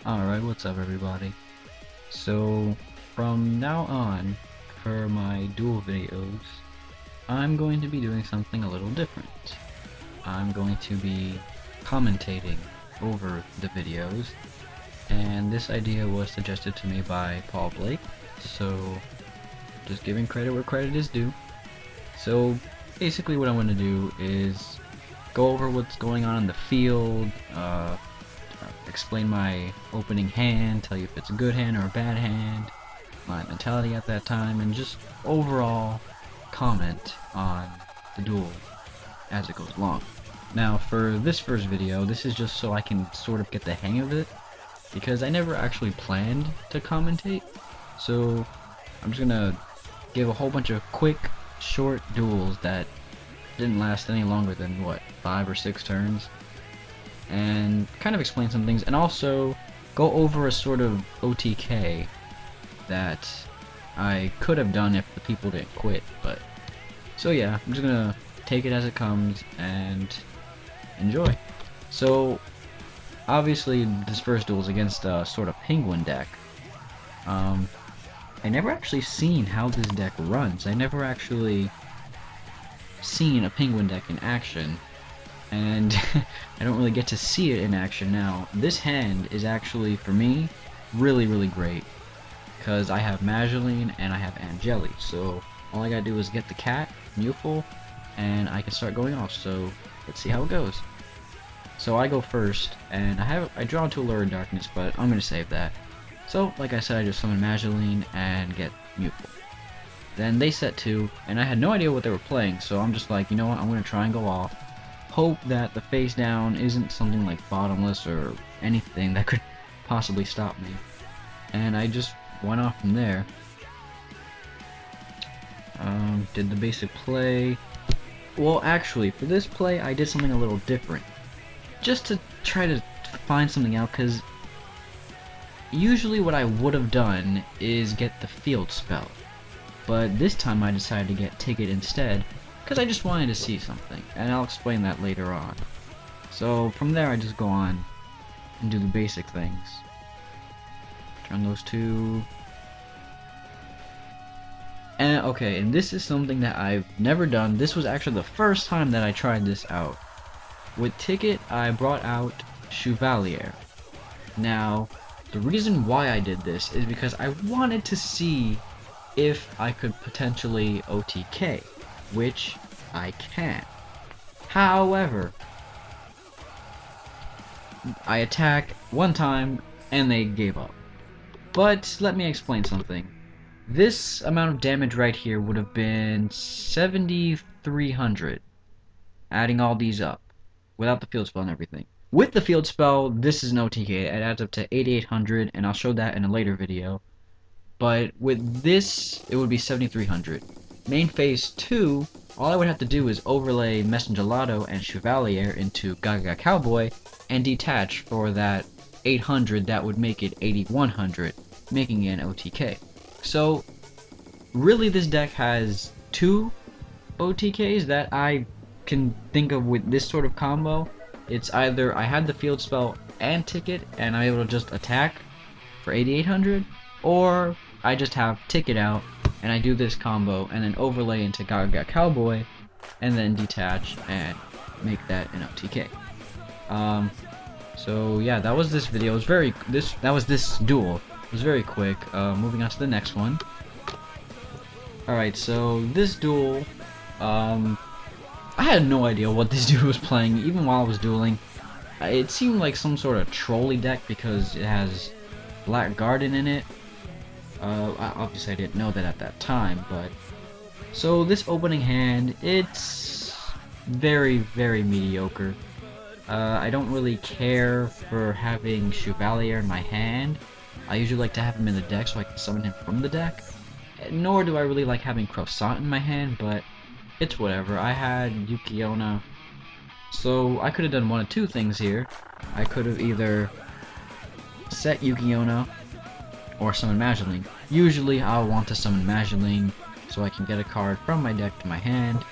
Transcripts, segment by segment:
Alright, what's up everybody? So, from now on, for my duel videos, I'm going to be doing something a little different. I'm going to be commentating over the videos, and this idea was suggested to me by Paul Blake, so just giving credit where credit is due. So, basically what I want to do is go over what's going on in the field, explain my opening hand, tell you if it's a good hand or a bad hand, my mentality at that time, and just overall comment on the duel as it goes along. Now for this first video, this is just so I can sort of get the hang of it, because I never actually planned to commentate, so I'm just gonna give a whole bunch of quick, short duels that didn't last any longer than, what, 5 or 6 turns, and kind of explain some things, and also go over a sort of OTK that I could have done if the people didn't quit, but so yeah, I'm just gonna take it as it comes and enjoy. So obviously this first duel is against a sort of penguin deck. I never actually seen how this deck runs. I never actually seen a penguin deck in action, and I don't really get to see it in action now. This hand is actually, for me, really great, because I have Mageline and I have Angeli, so all I gotta do is get the cat, Mewful, and I can start going off, so let's see how it goes. So I go first, and I draw into Allure of Darkness, but I'm gonna save that. So, like I said, I just summon Mageline and get Mewful. Then they set 2, and I had no idea what they were playing, so I'm just like, you know what, I'm gonna try and go off. Hope that the face down isn't something like Bottomless or anything that could possibly stop me. And I just went off from there. Did the basic play. Well, actually, for this play, I did something a little different. Just to try to find something out, because usually what I would have done is get the field spell. But this time I decided to get Ticket instead, because I just wanted to see something, and I'll explain that later on. So from there I just go on and do the basic things. Turn those 2. And okay, and this is something that I've never done. This was actually the first time that I tried this out. With Ticket, I brought out Chevalier. Now, the reason why I did this is because I wanted to see if I could potentially OTK, which I can. However, I attack one time and they gave up. But let me explain something. This amount of damage right here would have been 7,300, adding all these up, without the field spell and everything. With the field spell, this is an OTK. It adds up to 8,800, and I'll show that in a later video. But with this, it would be 7,300. Main phase 2, all I would have to do is overlay Messengelato and Chevalier into Gaga Cowboy, and detach for that 800 that would make it 8,100, making it an OTK. So, really this deck has 2 OTKs that I can think of with this sort of combo. It's either I had the field spell and Ticket, and I'm able to just attack for 8,800, or I just have Ticket out, and I do this combo, and then overlay into Gaga Cowboy, and then detach, and make that an OTK. So yeah, that was this video. It was that was this duel. It was very quick. Moving on to the next one. Alright, so this duel, I had no idea what this dude was playing, even while I was dueling. It seemed like some sort of trolley deck because it has Black Garden in it. Obviously I didn't know that at that time, but... So this opening hand, it's very mediocre. I don't really care for having Chevalier in my hand. I usually like to have him in the deck so I can summon him from the deck. Nor do I really like having Croissant in my hand, but it's whatever. I had Yukiona, so I could have done one of 2 things here. I could have either set Yukiona or summon Mageline. Usually I'll want to summon Mageline so I can get a card from my deck to my hand,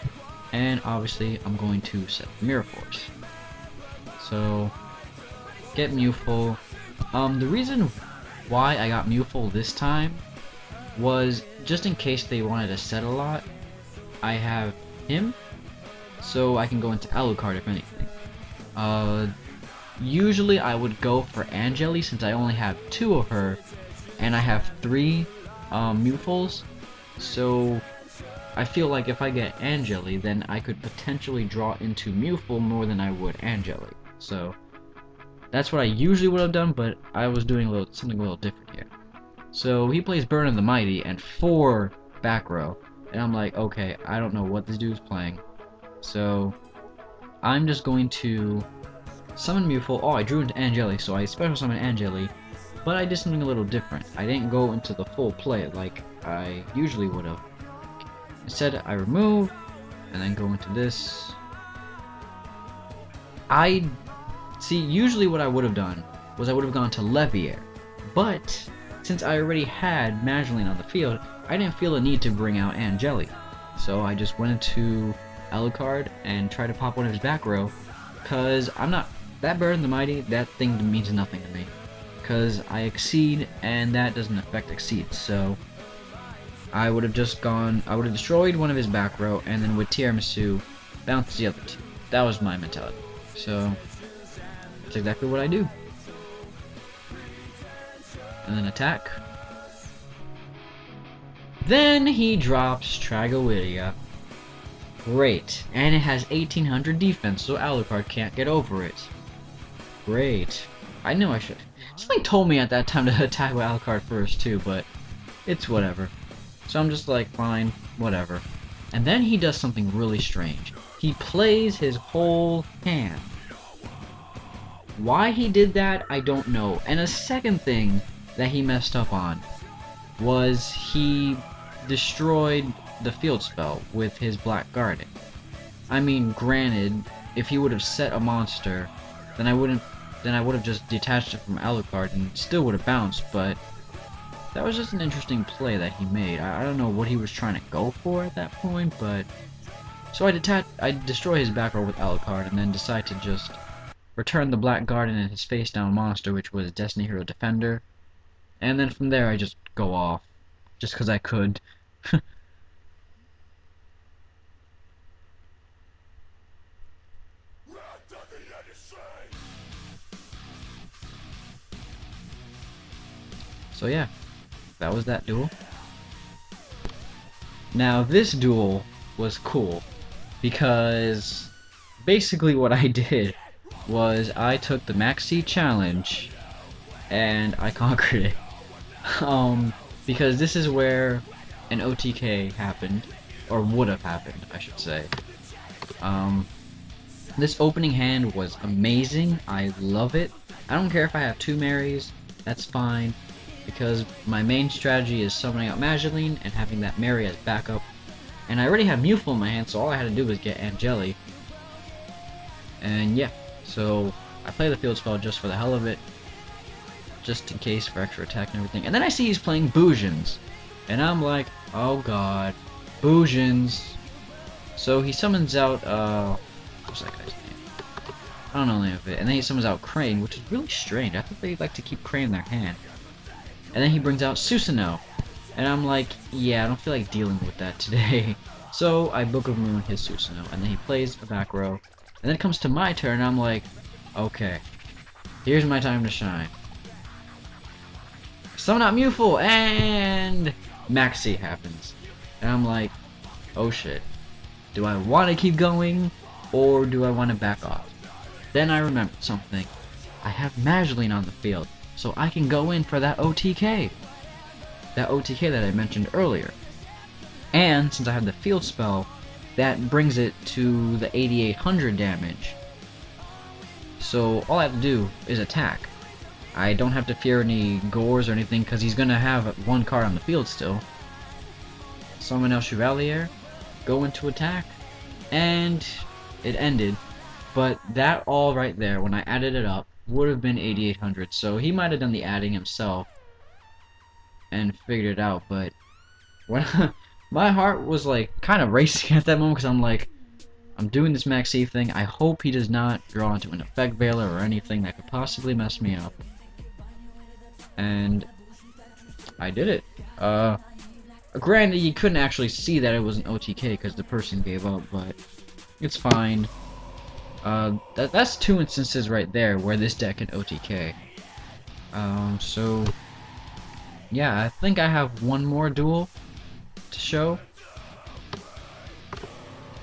and obviously I'm going to set Mirror Force. So get Mewful, The reason why I got Mewful this time was just in case they wanted to set a lot. I have him, so I can go into Alucard if anything. Usually I would go for Angeli since I only have 2 of her, and I have 3 Mewfuls. So I feel like if I get Angeli, then I could potentially draw into Mewful more than I would Angeli. So that's what I usually would have done, but I was doing something a little different here. So he plays Burn of the Mighty and 4 back row, and I'm like, okay, I don't know what this dude's playing. So I'm just going to summon Mewful. Oh, I drew into Angeli, so I special summon Angeli, but I did something a little different. I didn't go into the full play like I usually would have. Instead, I remove, and then go into this. See, usually what I would have done was I would have gone to Levier, but since I already had Magdalene on the field, I didn't feel a need to bring out Angeli. So I just went into Alucard and tried to pop one of his back row, cause I'm not that Burn the Mighty. That thing means nothing to me, cause I exceed and that doesn't affect exceed. So I would have just gone. I would have destroyed one of his back row, and then with Tiramisu, bounce the other 2. That was my mentality. So that's exactly what I do. And then attack. Then he drops Tragoidia. Great. And it has 1800 defense, so Alucard can't get over it. Great. I knew I should. Something told me at that time to attack with Alucard first too, but it's whatever. So I'm just like, fine, whatever. And then he does something really strange. He plays his whole hand. Why he did that, I don't know. And a second thing that he messed up on was he destroyed the field spell with his Black Guardian. I mean, granted, if he would have set a monster, then I would have just detached it from Alucard and still would have bounced, but that was just an interesting play that he made. I don't know what he was trying to go for at that point, but so I destroy his back row with Alucard and then decide to just return the Black Guardian and his face down monster, which was Destiny Hero Defender. And then from there I just go off. Just because I could. So yeah, that was that duel. Now this duel was cool because basically what I did was I took the Maxi challenge and I conquered it. Because this is where an OTK happened, or would have happened, I should say. This opening hand was amazing. I love it. I don't care if I have 2 Marys, that's fine, because my main strategy is summoning out Magdalene and having that Mary as backup. And I already have Mewful in my hand, so all I had to do was get Angeli. And yeah, so I play the field spell just for the hell of it, just in case for extra attack and everything. And then I see he's playing Boujins, and I'm like, oh god, Boujins. So he summons out, what's that guy's name? I don't know the name of it. And then he summons out Crane, which is really strange. I think they like to keep Crane in their hand. And then he brings out Susanoo. And I'm like, yeah, I don't feel like dealing with that today. So I Book of Moon his Susanoo, and then he plays a back row. And then it comes to my turn, and I'm like, okay, here's my time to shine. Summon out Mewful, and Maxi happens. And I'm like, oh shit. Do I want to keep going, or do I want to back off? Then I remembered something. I have Magdalene on the field, so I can go in for that OTK. That OTK that I mentioned earlier. And since I have the field spell, that brings it to the 8800 damage. So all I have to do is attack. I don't have to fear any gores or anything because he's gonna have 1 card on the field still. Summon El Chevalier, go into attack, and it ended. But that all right there, when I added it up, would have been 8800. So he might have done the adding himself and figured it out. But when my heart was like kind of racing at that moment because I'm like, I'm doing this Max Eve thing. I hope he does not draw into an Effect Veiler or anything that could possibly mess me up. and I did it. Granted, you couldn't actually see that it was an OTK because the person gave up, but it's fine. That's 2 instances right there where this deck can OTK. So yeah, I think I have one more duel to show.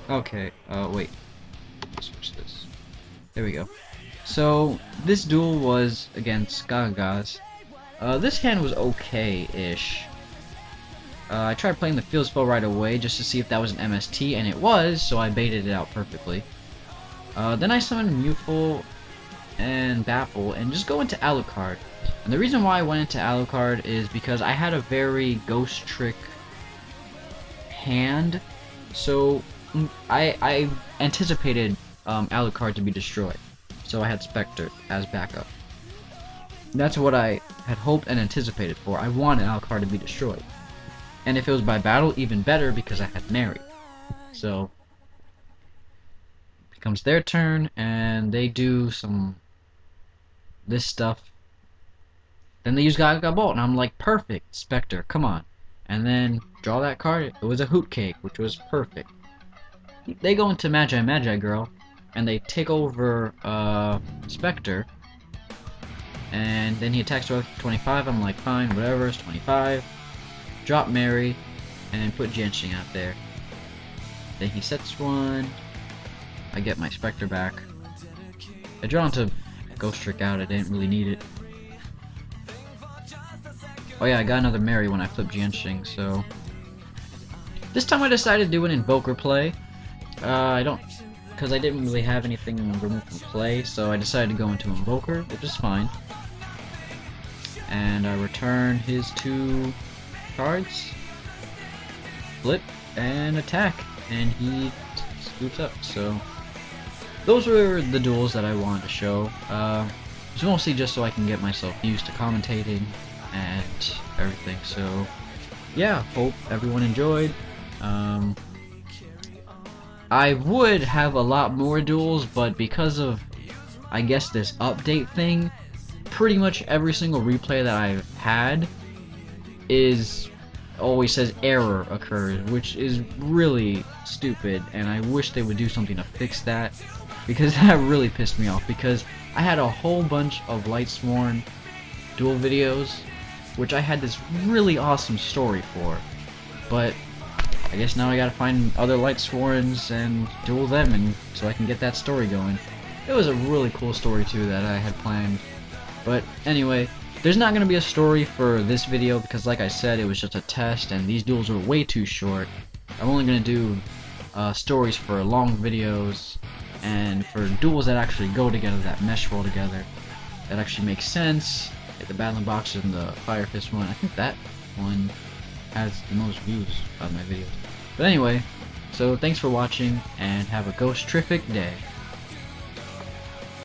Okay, wait. Switch this. There we go. So this duel was against Gagagas. This hand was okay-ish. I tried playing the field spell right away just to see if that was an MST, and it was, so I baited it out perfectly. Then I summoned Mewful and Baffle and just go into Alucard. And the reason why I went into Alucard is because I had a very Ghost Trick hand, so I anticipated Alucard to be destroyed, so I had Spectre as backup. That's what I had hoped and anticipated for. I wanted Alucard to be destroyed. And if it was by battle, even better because I had Mary. So it becomes their turn, and they do this stuff. Then they use Gaga Bolt, and I'm like, perfect, Spectre, come on. And then draw that card. It was a Hoot Cake, which was perfect. They go into Magi Girl, and they take over Spectre. And then he attacks with 25. I'm like, fine, whatever, it's 25. Drop Mary, and put Genshin out there. Then he sets one. I get my Spectre back. I draw into Ghost Trick out, I didn't really need it. Oh yeah, I got another Mary when I flipped Genshin, so... This time I decided to do an Invoker play. Because I didn't really have anything removed from play, so I decided to go into Invoker, which is fine. And I return his 2 cards, flip, and attack, and he scoops up. So those were the duels that I wanted to show. It's mostly just so I can get myself used to commentating and everything. So yeah, hope everyone enjoyed. I would have a lot more duels, but because of, I guess, this update thing, pretty much every single replay that I've had always says error occurs, which is really stupid, and I wish they would do something to fix that, because that really pissed me off, because I had a whole bunch of Lightsworn duel videos, which I had this really awesome story for, but I guess now I gotta find other Lightsworns and duel them, and so I can get that story going. It was a really cool story too that I had planned, but anyway, there's not going to be a story for this video because, like I said, it was just a test and these duels were way too short. I'm only going to do stories for long videos and for duels that actually go together, that mesh well together, that actually makes sense, like the Battling Box and the Fire Fist one. I think that one has the most views of my videos. But anyway, so thanks for watching and have a ghost-terrific day.